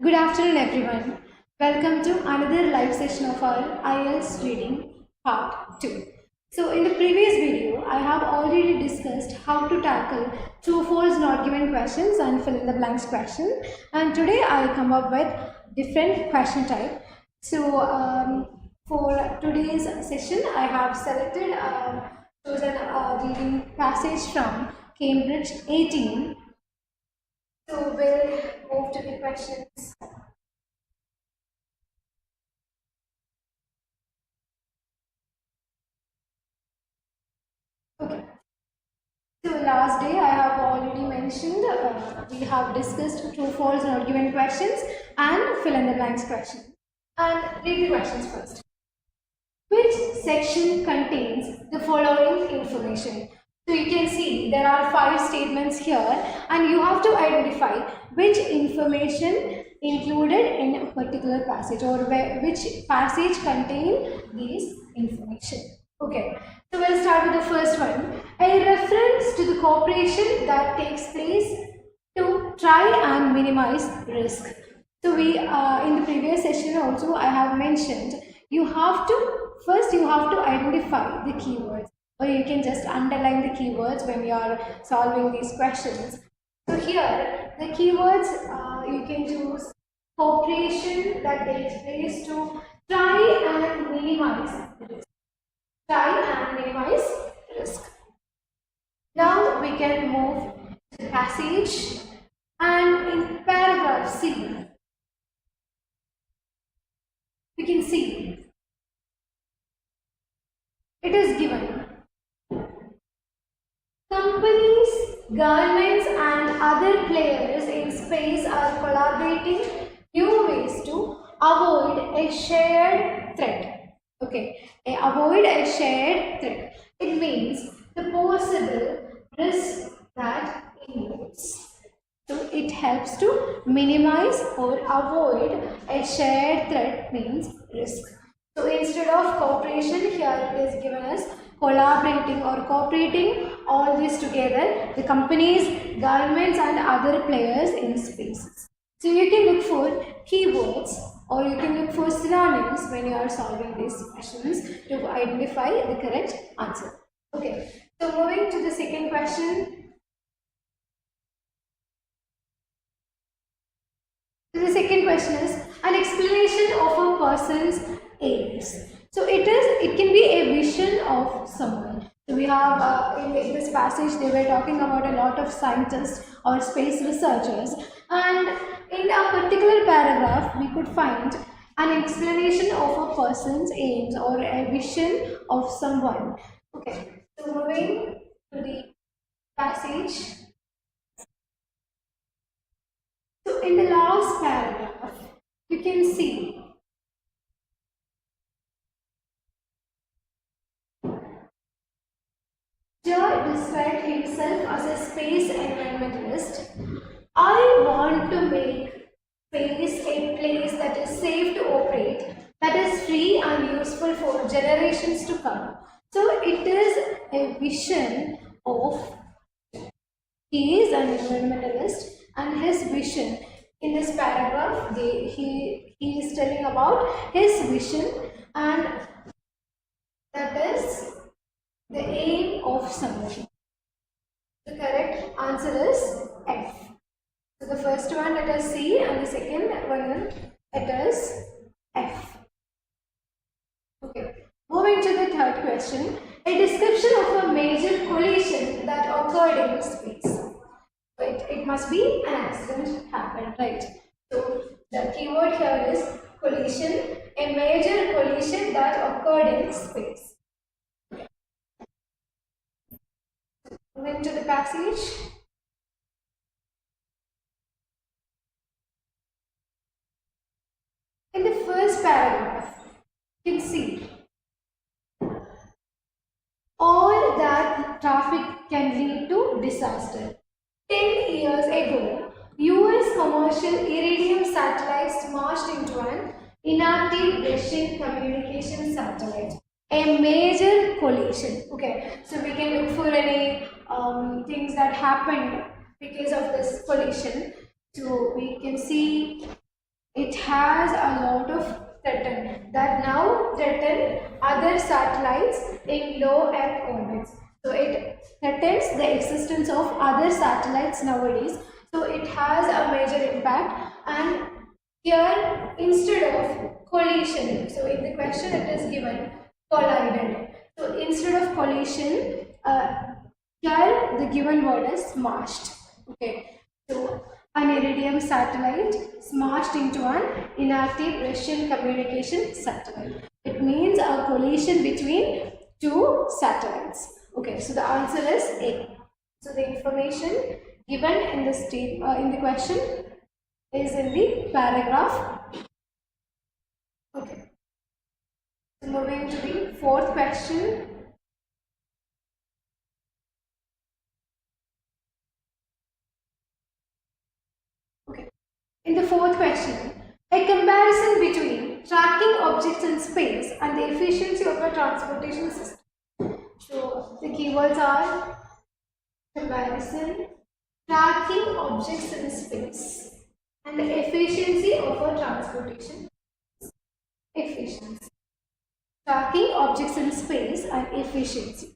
Good afternoon, everyone. Welcome to another live session of our Ielts reading part 2. So, in the previous video, I have already discussed how to tackle true false not given questions and fill in the blanks question. And today I come up with different question type. So, for today's session, I have chosen a reading passage from Cambridge 18. So, we'll move to the questions. Okay. So last day I have already mentioned we have discussed true, false, not given questions and fill in the blanks question. And read the questions first. Which section contains the following information? So you can see there are 5 statements here and you have to identify which information included in a particular passage or which passage contain these information. Okay, so we'll start with the first one. A reference to the cooperation that takes place to try and minimize risk. So we in the previous session also I have mentioned you have to identify the keywords, or you can just underline the keywords when you are solving these questions. So here the keywords you can choose cooperation that takes place to try and minimize risk. Try and minimize risk. Now we can move to the passage, and in paragraph C we can see it is given companies, governments and other players in space are collaborating new ways to avoid a shared threat. Okay, avoid a shared threat. It means the possible risk that involves. So it helps to minimize or avoid a shared threat means risk. So instead of cooperation, here it is given as collaborating or cooperating, all this together, the companies, governments and other players in spaces. So you can look for keywords or you can look for synonyms when you are solving these questions to identify the correct answer. Okay, so moving to the second question. So the second question is an explanation of a person's aims. So it can be a vision of someone. So we have in this passage they were talking about a lot of scientists or space researchers, and in a particular paragraph we could find an explanation of a person's aims or a vision of someone. Okay, so moving to the passage. So in the last paragraph, you can see Joy described himself as a space environmentalist. I want to make space a place that is safe to operate, that is free and useful for generations to come. So it is a vision of, he is an environmentalist and his vision in this paragraph he is telling about his vision, and that is the aim of someone. The correct answer is F. So the first one it is C and the second one it is F. Okay. Moving to the third question. A description of a major collision that occurred in space. It must be an accident happened, right? So the keyword here is collision, a major collision that occurred in space. Moving to the passage. In the first paragraph, you can see all that traffic can lead to disaster. 10 years ago, US commercial iridium satellites smashed into an inactive Russian communication satellite. A major collision. Okay, so we can look for any things that happened because of this collision. So we can see it has a lot of that now threaten other satellites in low Earth orbits. So it threatens the existence of other satellites nowadays. So it has a major impact. And here, instead of collision, so in the question it is given collided. So instead of collision, here the given word is smashed. Okay, so an iridium satellite smashed into an inactive Russian communication satellite. It means a collision between two satellites. Okay, so the answer is A. So the information given in the in the question is in the paragraph. Okay. So moving to the fourth question. Okay. In the fourth question, a comparison between tracking objects in space and the efficiency of a transportation system. So the keywords are comparison, tracking objects in space, and the efficiency of a transportation. Efficiency. Tracking objects in space and efficiency.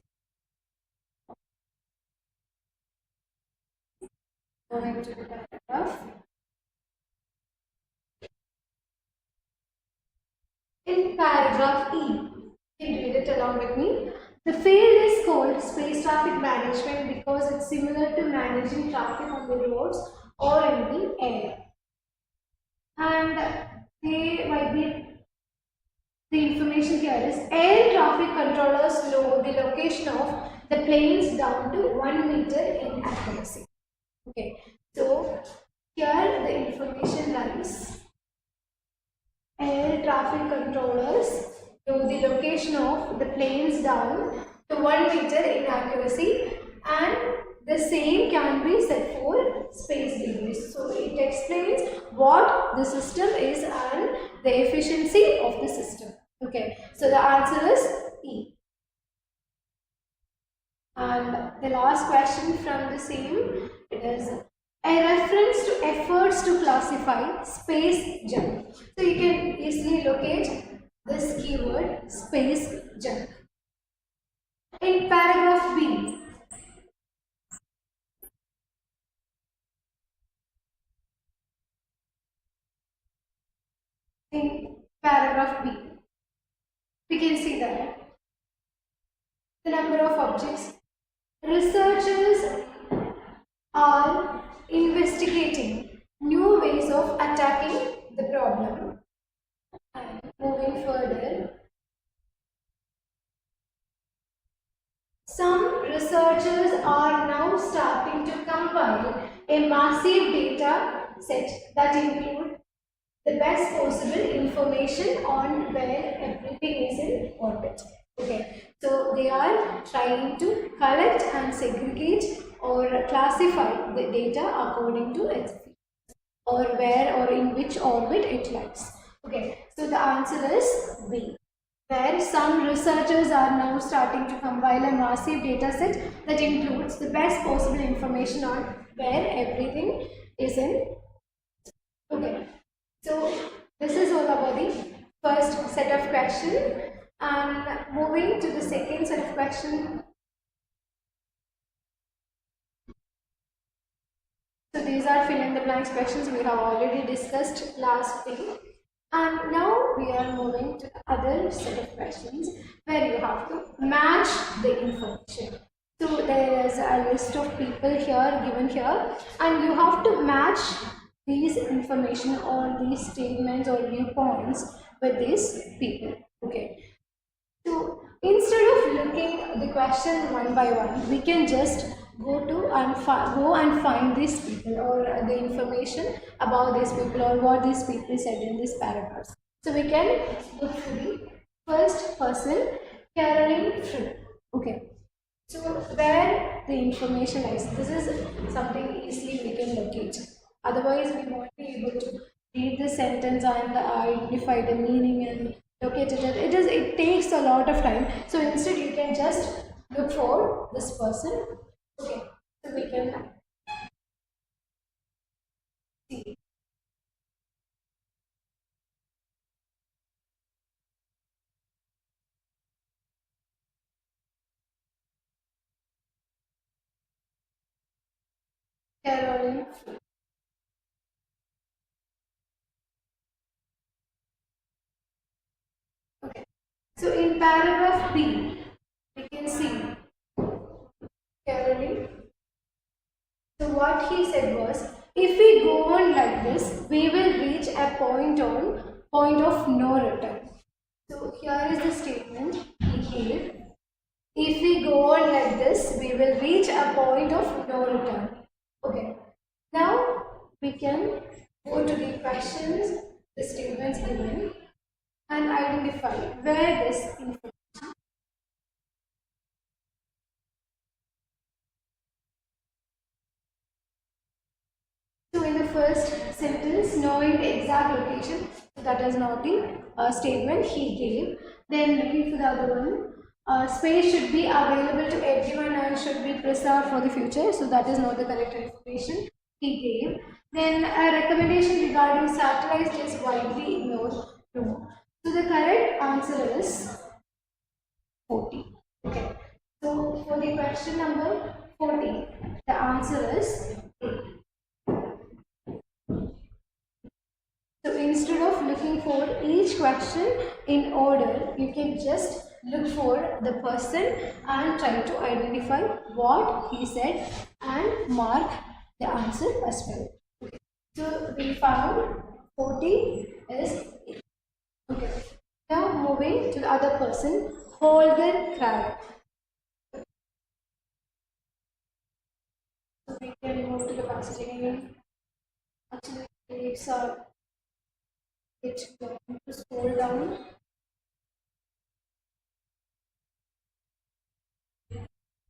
Going to the paragraph. In paragraph E, you can read it along with me. The field is called space traffic management because it's similar to managing traffic on the roads or in the air. And they might be the information here is air traffic controllers know the location of the planes down to 1 meter in accuracy. Okay, so here the information lies. Air traffic controllers know the location of the planes down to 1 meter in accuracy, and the same can be said for space degrees. So it explains what the system is and the efficiency of the system. Okay, so the answer is E. And the last question from the same is a reference to efforts to classify space junk. So you can easily locate this keyword space junk. In paragraph B, we can see that the number of objects. Researchers are investigating new ways of attacking the problem. And moving further, some researchers are now starting to compile a massive data set that include the best possible information on where everything is in orbit. Okay, so they are trying to collect and segregate or classify the data according to its or where or in which orbit it lies. Okay, so the answer is B, where some researchers are now starting to compile a massive data set that includes the best possible information on where everything is in. Okay, so this is all about the first set of questions, and moving to the second set of questions. So these are fill in the blanks questions we have already discussed last week, and now we are moving to the other set of questions where you have to match the information. So there is a list of people here given here, and you have to match these information or these statements or viewpoints with these people. Okay. So instead of looking the question one by one, we can just go and find these people or the information about these people or what these people said in this paragraph. So we can look for the first person, Caroline Fripp. Okay. So where the information is, this is something easily we can locate. Otherwise, we won't be able to read the sentence and identify the meaning and locate it. It takes a lot of time. So instead, you can just look for this person. Okay, so we can see. Caroline. Okay. So in paragraph B, we can see Caroline. So what he said was, if we go on like this, we will reach a point of no return. So here is the statement he gave. If we go on like this, we will reach a point of no return. Okay. Now we can go to the questions, the statements given, and identify where this information. So in the first sentence, knowing the exact location, that is not the statement he gave. Then looking for the other one, space should be available to everyone and should be preserved for the future. So that is not the correct information he gave. Then a recommendation regarding satellites is widely ignored. No. So the correct answer is 40. Okay. So for the question number 40, the answer is A. So instead of looking for each question in order, you can just look for the person and try to identify what he said and mark the answer as well. Okay. So we found 40 is A. Okay. Now moving to the other person, Holger Krag. So we can move to the passage again. Actually, it's going to scroll down.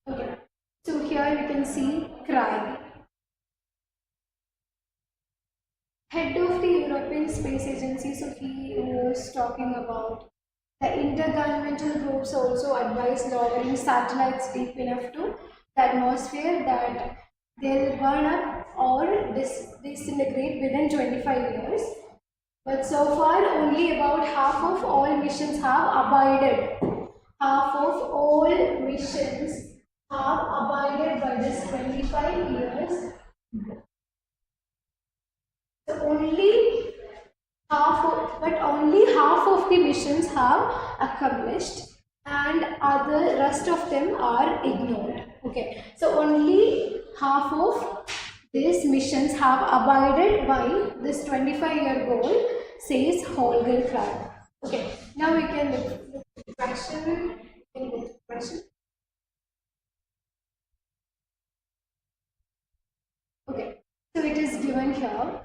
Okay. So here you can see Krag, head of the European Space Agency. So he was talking about the intergovernmental groups also advise lowering satellites deep enough to the atmosphere that they'll burn up or disintegrate within 25 years. But so far, only about half of all missions have abided. Half of all missions have abided by this 25 years. So only half of the missions have accomplished and other rest of them are ignored. Okay, so only half of these missions have abided by this 25-year goal, says Holger Krag. Okay, now we can look at the question. Can you go to the question? Okay, so it is given here.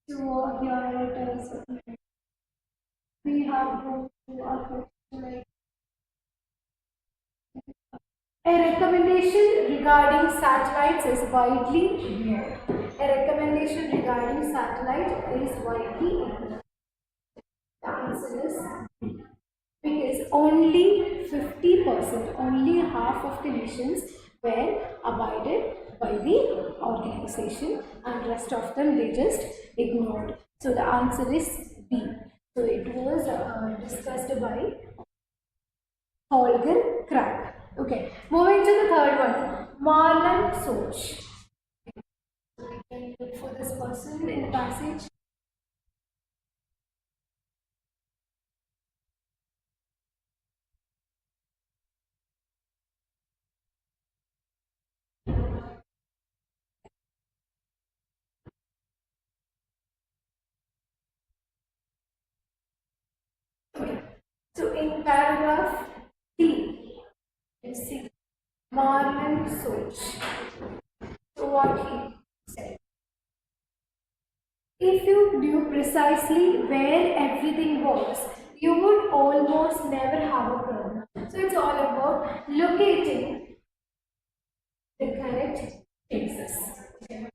So here it is. We have to do a question like a recommendation regarding satellites is widely ignored. A recommendation regarding satellite is widely ignored. The answer is because only 50%, only half of the missions were abided by the organization and rest of them they just ignored. So the answer is B. So it was discussed by Holger Krag. Okay, moving to the third one, Marlon Soch. So we can look for this person in the passage. So in paragraph D, you see Marlon Soch. So what he said. If you knew precisely where everything was, you would almost never have a problem. So it's all about locating the correct places. Okay.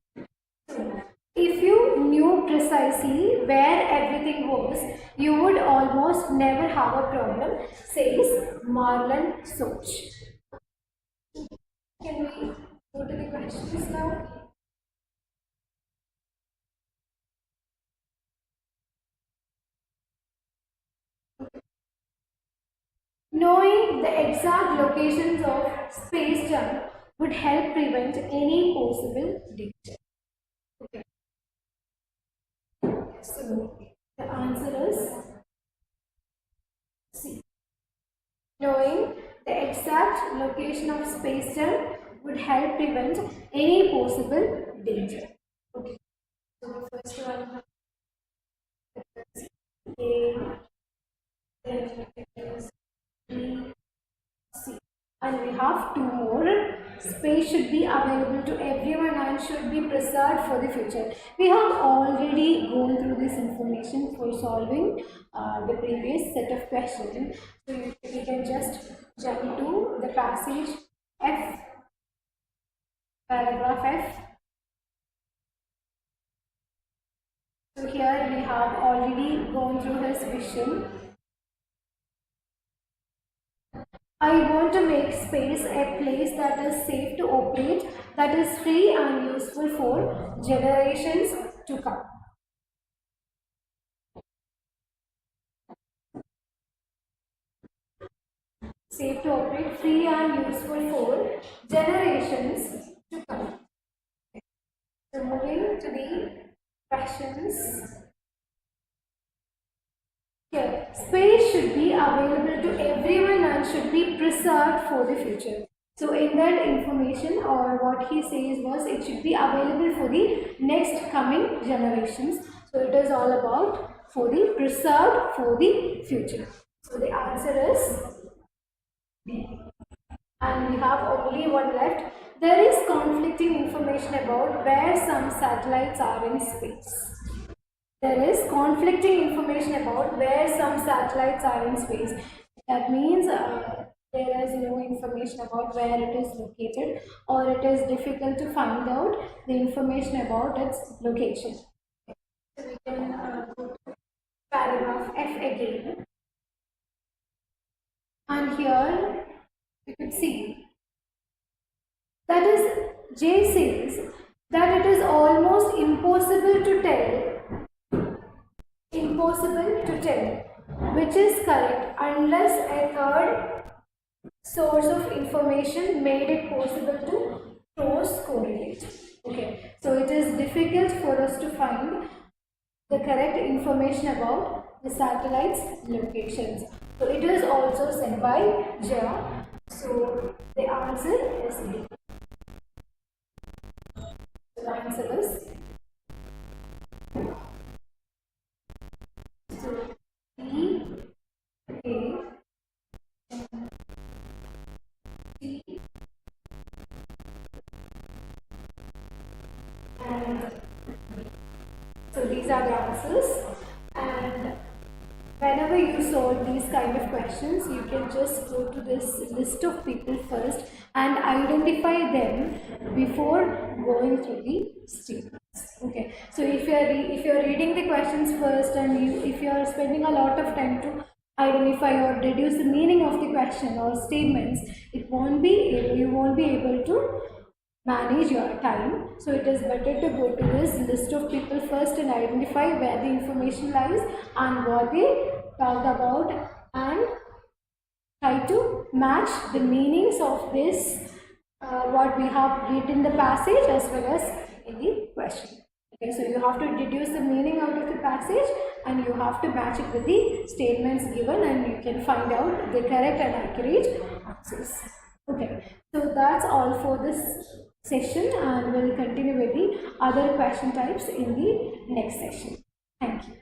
So if you knew precisely where everything was, you would almost never have a problem, says Marlon Soch. Can we go to the questions now? Knowing the exact locations of space jump would help prevent any possible danger? Okay. So the answer is C. Knowing the exact location of space jump would help prevent any possible danger. Okay. So the first one is A, then it is B, C. And we have two more. Space should be available to everyone and should be preserved for the future. We have already gone through this information for solving the previous set of questions. So we can just jump to the passage F, paragraph F. So here we have already gone through his vision. I want to make space a place that is safe to operate, that is free and useful for generations to come. Safe to operate, free and useful for generations to come. So moving to the questions. Here, space should be available to everyone and should be preserved for the future. So in that information, or what he says was, it should be available for the next coming generations. So it is all about for the preserved for the future. So the answer is B. And we have only one left. There is conflicting information about where some satellites are in space. There is conflicting information about where some satellites are in space. That means there is no information about where it is located, or it is difficult to find out the information about its location. So we can go to paragraph F again. And here you could see that is J says that it is almost impossible to tell which is correct unless a third source of information made it possible to cross correlate. Okay, so it is difficult for us to find the correct information about the satellite's locations. So it is also said by Jia. So the answer is B. So the answer is E, A, T, and so these are the answers. And whenever you solve these kind of questions, you can just go to this list of people first and identify them before going through the statements. Okay, so if you are reading the questions first, and if you are spending a lot of time to identify or deduce the meaning of the question or statements, you won't be able to manage your time. So it is better to go to this list of people first and identify where the information lies and what they talked about, and try to match the meanings of this what we have read in the passage as well as in the question. Okay, so you have to deduce the meaning out of the passage and you have to match it with the statements given, and you can find out the correct and accurate answers. Okay, so that's all for this session, and we'll continue with the other question types in the next session. Thank you.